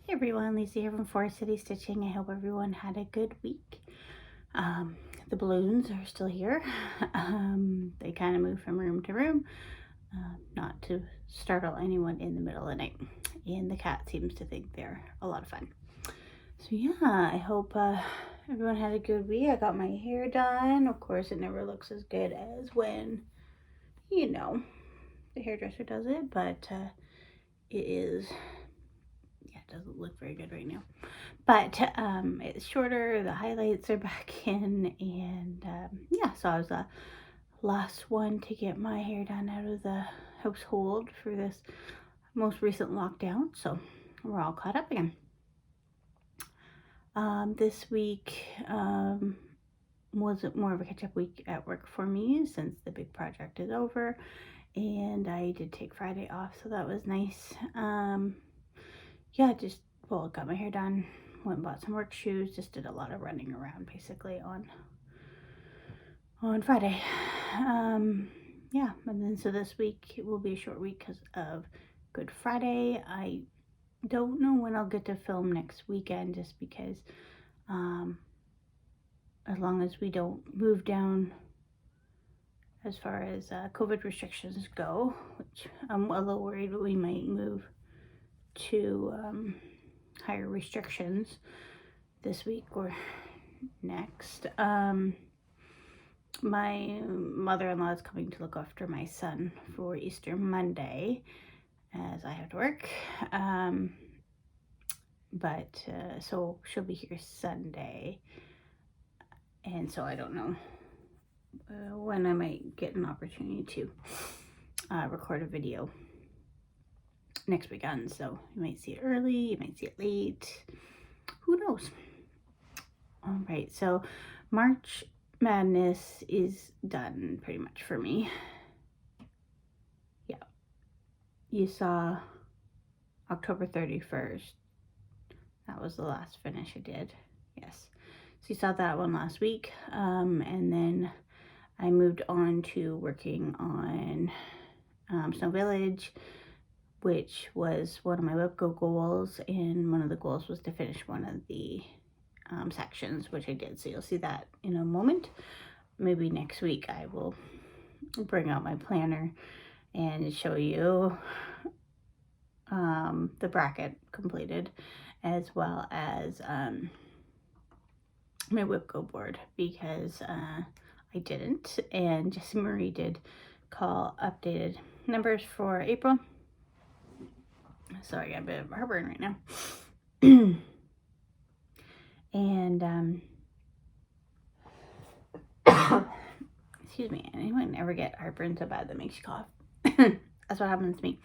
Hey everyone, Lisa here from Forest City Stitching. I hope everyone had a good week. The balloons are still here. They kind of move from room to room, not to startle anyone in the middle of the night. And the cat seems to think they're a lot of fun. So yeah, I hope everyone had a good week. I got my hair done. Of course, it never looks as good as when, the hairdresser does it, but it is... it doesn't look very good right now, but it's shorter, the highlights are back in, and yeah, so I was the last one to get my hair done out of the household for this most recent lockdown, so we're all caught up again. This week was more of a catch-up week at work for me since the big project is over, and I did take Friday off, so that was nice. Yeah, got my hair done, went and bought some work shoes, just did a lot of running around basically on Friday. Yeah, and then so this week it will be a short week because of Good Friday. I don't know when I'll get to film next weekend, just because as long as we don't move down as far as COVID restrictions go, which I'm a little worried that we might move to higher restrictions this week or next. My mother-in-law is coming to look after my son for Easter Monday as I have to work. So she'll be here Sunday, and so I don't know when I might get an opportunity to record a video next weekend. So you might see it early, you might see it late, who knows. All right, so March Madness is done pretty much for me. Yeah, you saw October 31st. That was the last finish I did. Yes, so you saw that one last week, and then I moved on to working on Snow Village, which was one of my WebGo goals, and one of the goals was to finish one of the sections, which I did. So you'll see that in a moment. Maybe next week I will bring out my planner and show you the bracket completed, as well as my WebGo board, because I didn't, and Jessie Marie did call updated numbers for April. So I got a bit of heartburn right now. And excuse me, anyone ever get heartburn so bad that makes you cough? That's what happens to me.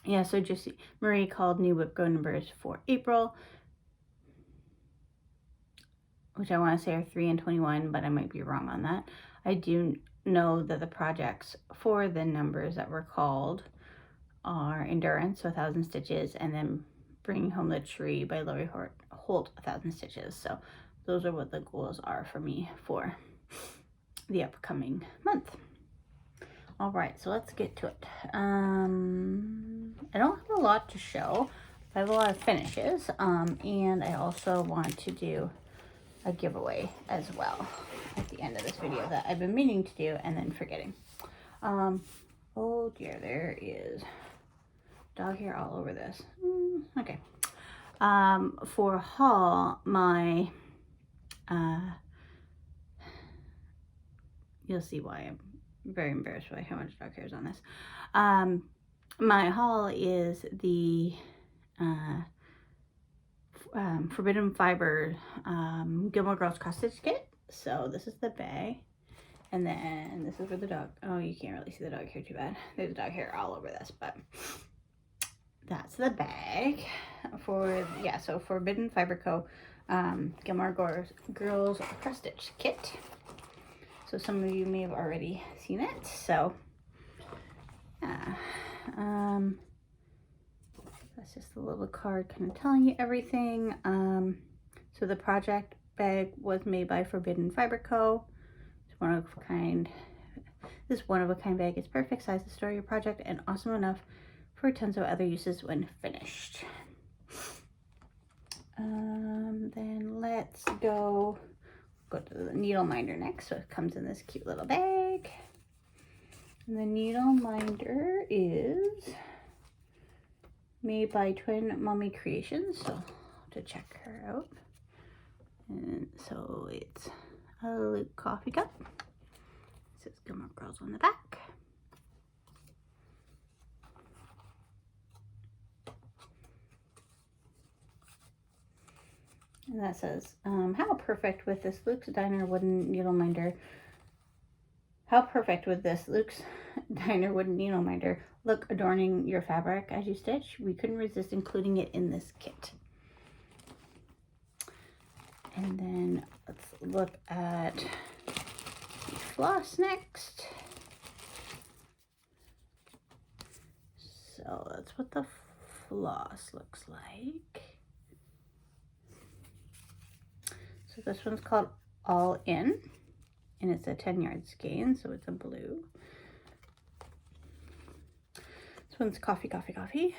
Yeah, so Jessie Marie called new WebGo numbers for April, which I want to say are 3 and 21, but I might be wrong on that. I do know that the projects for the numbers that were called are Endurance, so 1,000 stitches, and then Bringing Home the Tree by Lori Holt, 1,000 stitches. So those are what the goals are for me for the upcoming month. All right, so let's get to it. I don't have a lot to show. I have a lot of finishes, and I also want to do a giveaway as well at the end of this video that I've been meaning to do and then forgetting. Oh dear, there is dog hair all over this. Okay. For haul, my you'll see why I'm very embarrassed by how much dog hair is on this. My haul is the Forbidden Fiber Gilmore Girls cross stitch kit. So this is the bag, and then this is for the dog. Oh, you can't really see the dog hair too bad. There's dog hair all over this, but that's the bag for, yeah, so Forbidden Fiber Co. Gilmore Girls cross stitch kit. So some of you may have already seen it. So yeah, that's just a little card kind of telling you everything. So the project bag was made by Forbidden Fiber Co. It's one of a kind. This one of a kind bag is perfect size to store your project and awesome enough for tons of other uses when finished. Then let's go to the needle minder next. So it comes in this cute little bag. And the needle minder is made by Twin Mummy Creations, so to check her out. And so it's a Luke coffee cup. It says Gilmore Girls on the back. And that says, how perfect with this Luke's Diner wooden needle minder. How perfect with this Luke's Diner wooden needle minder look adorning your fabric as you stitch. We couldn't resist including it in this kit. And then let's look at the floss next. So that's what the floss looks like. So this one's called All In, and it's a 10-yard skein, so it's a blue. This one's Coffee, Coffee, Coffee.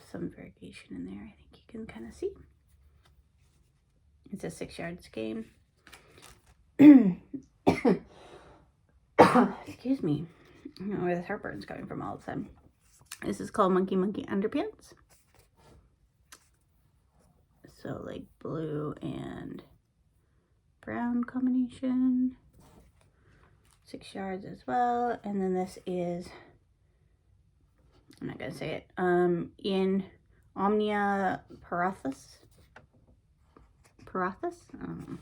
Some variegation in there, I think you can kind of see. It's a 6-yard skein. Excuse me. I don't know where this heartburn's coming from all of a sudden. This is called Monkey Monkey Underpants. So like blue and brown combination. 6 yards as well. And then this is, I'm not gonna say it, in Omnia Parathis. Parathis? I don't know.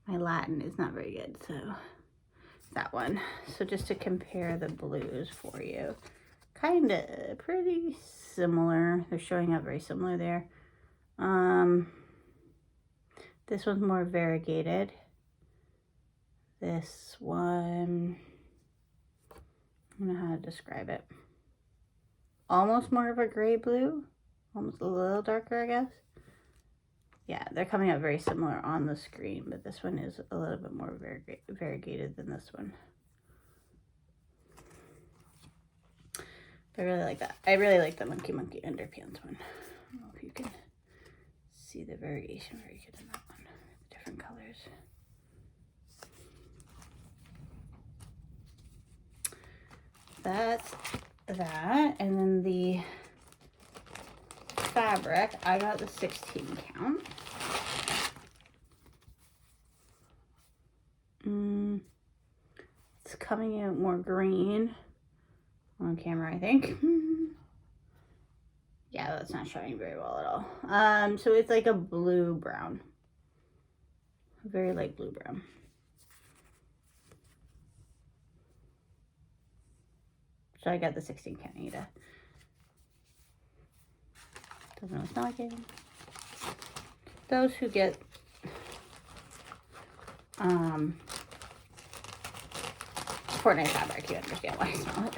My Latin is not very good, so that one. So just to compare the blues for you, kind of pretty similar. They're showing up very similar there. This one's more variegated. This one, I don't know how to describe it. Almost more of a gray blue, almost a little darker, I guess. Yeah, they're coming out very similar on the screen, but this one is a little bit more variegated than this one. I really like that. I really like the Monkey Monkey Underpants one. I don't know if you can see the variation very good in that one. Different colors. That's that. And then the fabric, I got the 16 count. It's coming out more green on camera, I think. Yeah, that's not showing very well at all. So it's like a blue brown, a very light blue brown. So I got the 16 count, Ada. Doesn't really smell like it. Those who get Fortnite fabric, you understand why I smell it.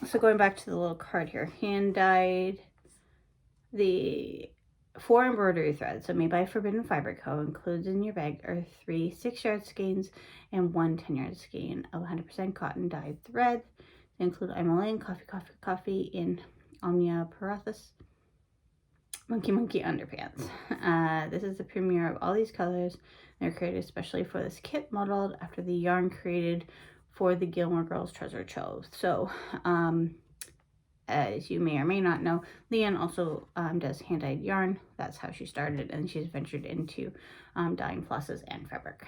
So going back to the little card here, hand dyed the 4 embroidery threads. So made by Forbidden Fiber Co. Included in your bag are 3 6-yard skeins and 1 10-yard skein of 100% cotton dyed thread. They include Emmeline, Coffee, Coffee, Coffee in Omnia Parathis, Monkey Monkey Underpants. This is the premiere of all these colors. They're created especially for this kit, modeled after the yarn created for the Gilmore Girls Treasure Trove. So, as you may or may not know, Leanne also does hand-dyed yarn. That's how she started, and she's ventured into dyeing flosses and fabric.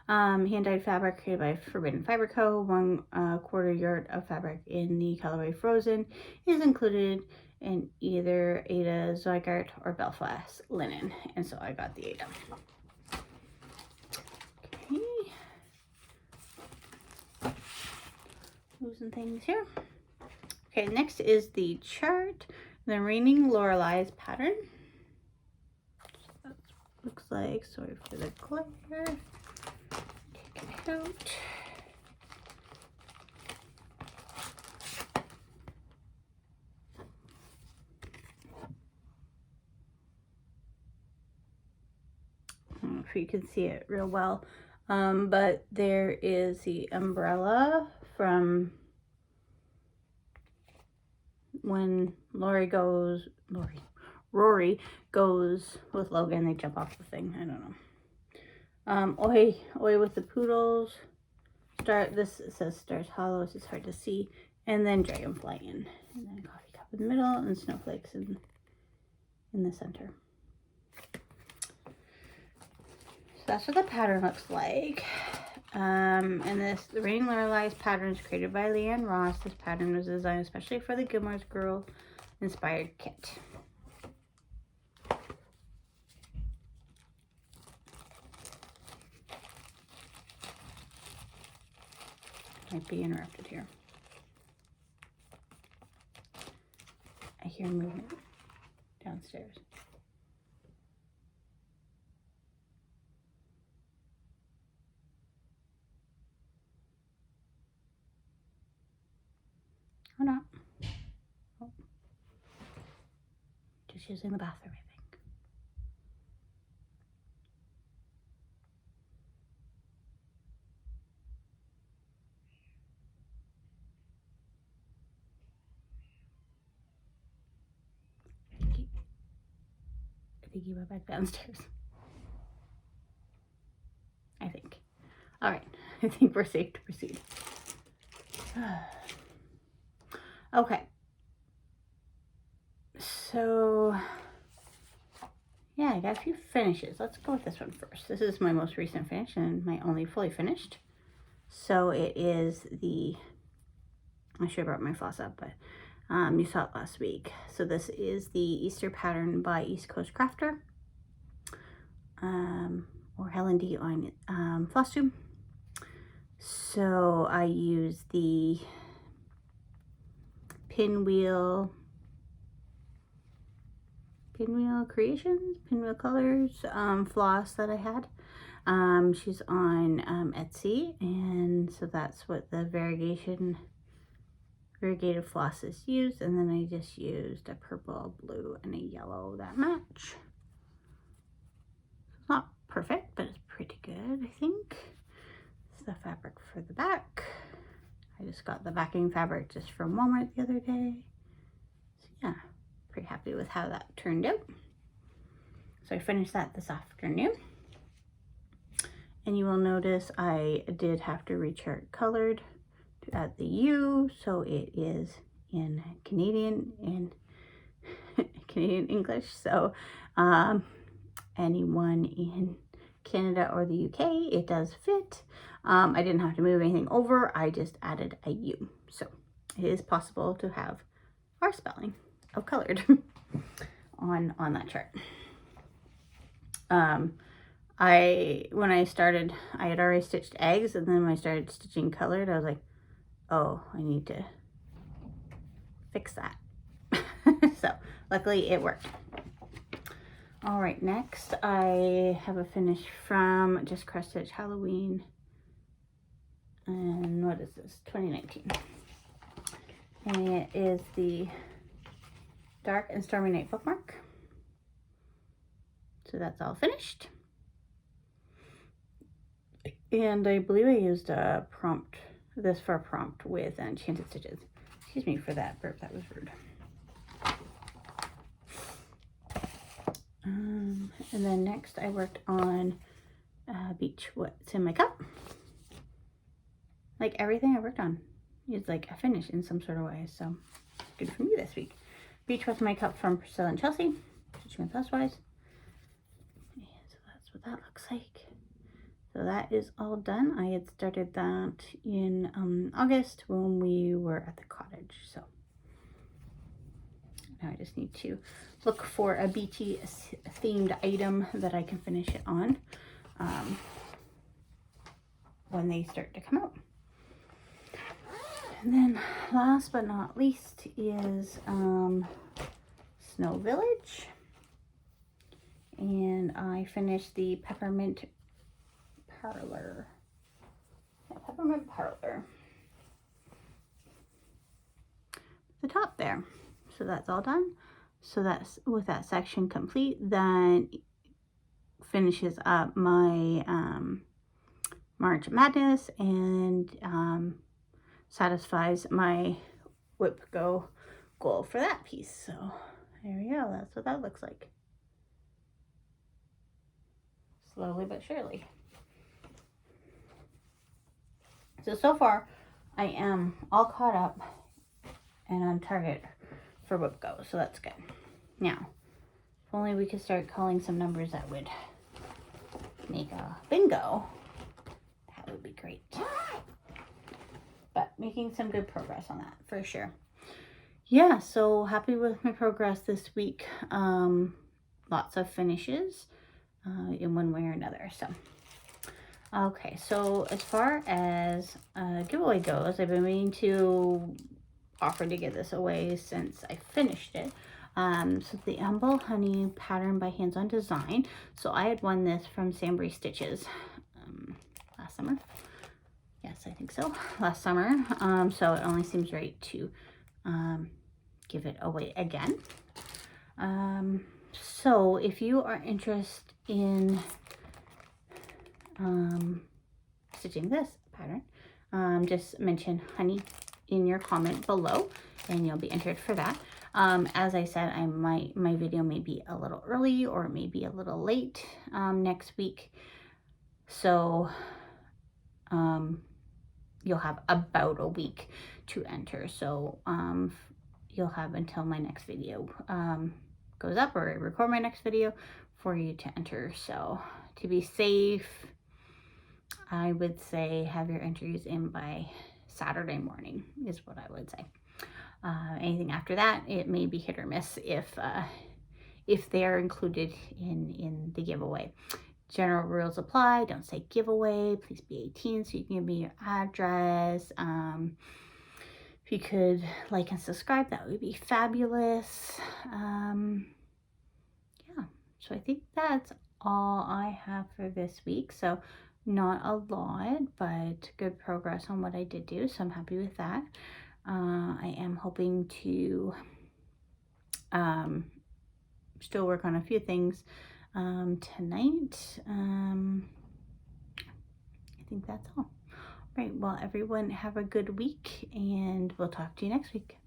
Hand-dyed fabric created by Forbidden Fiber Co. 1/4 yard of fabric in the colorway Frozen is included in either Ada Zygarde or Belfast linen, and so I got the Ada. Okay, losing things here. Okay, next is the chart, the Raining Lorelai's pattern. So that looks like, sorry for the glare. Take it out. I don't know if you can see it real well. But there is the umbrella from when Rory goes with Logan, they jump off the thing. I don't know. Oi with the poodles. This says Stars Hollow, so it's hard to see. And then Dragonfly in. And then Coffee Cup in the middle and Snowflakes in the center. So that's what the pattern looks like. And the Raining Lorelai's pattern is created by Leanne Ross. This pattern was designed especially for the Gilmore's Girl inspired kit. Might be interrupted here. I hear movement downstairs. Or not. Oh. Just using the bathroom, I think. I think he went back downstairs. I think. All right. I think we're safe to proceed. Okay. So, yeah, I got a few finishes. Let's go with this one first. This is my most recent finish and my only fully finished. So it is I should have brought my floss up, but you saw it last week. So this is the Easter pattern by East Coast Crafter, or Helen D on Flosstube. So I use the Pinwheel Creations, Pinwheel Colors floss that I had. She's on Etsy, and so that's what the variegated floss is used. And then I just used a purple, blue, and a yellow that match. It's not perfect, but it's pretty good, I think. It's the fabric for the back. I just got the backing fabric just from Walmart the other day. So yeah, pretty happy with how that turned out. So I finished that this afternoon. And you will notice I did have to rechart colored to add the U, so it is in Canadian English. So anyone in Canada or the UK, it does fit. I didn't have to move anything over. I just added a U. So it is possible to have our spelling of colored on that chart. When I started, I had already stitched eggs, and then when I started stitching colored, I was like, oh, I need to fix that. So luckily it worked. All right, next I have a finish from Just Cross Stitch Halloween. And what is this? 2019. And it is the Dark and Stormy Night bookmark. So that's all finished. And I believe I used a prompt, this for a prompt with Enchanted Stitches. Excuse me for that burp, that was rude. And then next I worked on Beach What's in My Cup. Like everything I worked on is like a finish in some sort of way, so good for me this week. Beach What's in My Cup from Priscilla and Chelsea, Stitch Me Flashwise. And so that's what that looks like. So that is all done. I had started that in August when we were at the cottage. So now I just need to look for a beachy themed item that I can finish it on when they start to come out. And then last but not least is Snow Village. And I finished the Peppermint Parlor. Peppermint Parlor. The top there. So that's all done. So that's with that section complete, then finishes up my March Madness and satisfies my Whip Go goal for that piece. So there we go. That's what that looks like. Slowly but surely. So far, I am all caught up and on target for Whip Go. So that's good. Now, if only we could start calling some numbers that would make a bingo, that would be great. But making some good progress on that for sure. Yeah, so happy with my progress this week. Lots of finishes in one way or another. So, okay, so as far as giveaway goes, I've been waiting to offer to give this away since I finished it. So the Humble Honey pattern by Hands On Design. So I had won this from Sambry Stitches last summer. Yes, I think so. Last summer. So it only seems right to give it away again. So if you are interested in stitching this pattern, just mention honey in your comment below and you'll be entered for that. As I said, my video may be a little early or maybe a little late next week. So you'll have about a week to enter. So you'll have until my next video goes up, or I record my next video for you to enter. So to be safe, I would say have your entries in by Saturday morning is what I would say. Anything after that, it may be hit or miss if they are included in the giveaway. General rules apply. Don't say giveaway. Please be 18 so you can give me your address. If you could like and subscribe, that would be fabulous. Yeah, so I think that's all I have for this week. So not a lot, but good progress on what I did do. So I'm happy with that. I am hoping to still work on a few things tonight. I think that's all. Right, well, everyone have a good week, and we'll talk to you next week.